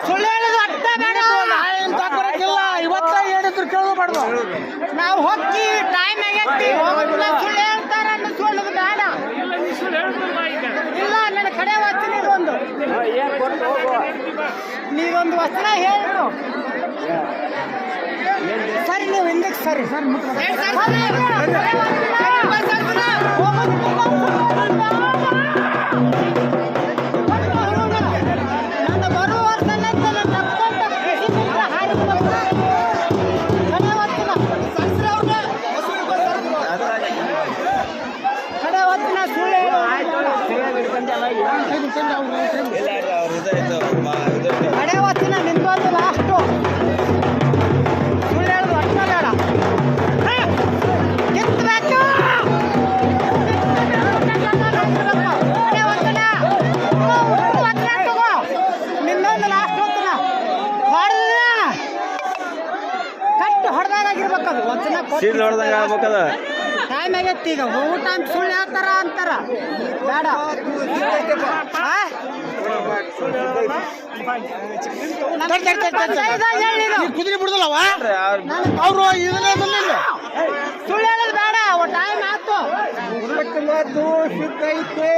ಸುಳ್ಳು ಹೇಳೋದು ಅರ್ಥ ಬೇಡ. ಇವತ್ತ ಹೇಳಿದ್ರು ಕೇಳಬಾರ್ದು. ನಾವು ಹೋಗಿ ಟೈಮ್ ಆಗೈತಿ ಸುಳ್ಳು ಹೇಳ್ತಾರ ಅನ್ನೋ ಸುಳ್ಳದು ಬೇಡ. ಇಲ್ಲ ನನ್ನ ಕಡೆ ವಚನ ನೀವೊಂದು ವಚನ ಹೇಳಿದ್ರು ಸರಿ. ನೀವು ಹಿಂದಕ್ಕೆ ಸರಿ ಸರ್ ನನ್ನ ಬರುವ ವರ್ಷ ಕಡೆ ವಚನ ಸುಳ್ಳು ಕಡೆ ವಚನ ನಿಂದು ಲಾಸ್ಟು. ಸುಳ್ಳು ಹೇಳುದು ಅಷ್ಟ ಬೇಡ. ಕಿತ್ತಬೇಕು ಕಡೆ ವಚನ ತಗೋ. ನಿನ್ನೊಂದು ಲಾಸ್ಟ್ ವಚನ ಹೊಡೆದ ಕಟ್ಟು ಹೊಡೆದಾಗಿರ್ಬೇಕು. ಅದು ವಚನ ಟೈಮ್ ಆಗೈತಿ. ಈಗ ಹೋಗೋ ಟೈಮ್ ಸುಳ್ಳು ಹೇಳ್ತಾರ ಅಂತಾರ ಬೇಡ. ಕುದುರೆ ಬಿಡುದಲ್ಲವ ಅವ್ರು ಇದನ್ನೇ ಬಂದಿಲ್ಲ. ಸುಳ್ಳು ಹೇಳೋದು ಬೇಡ. ಟೈಮ್ ಆಯ್ತು. ಸಿಕ್ಕೈತೆ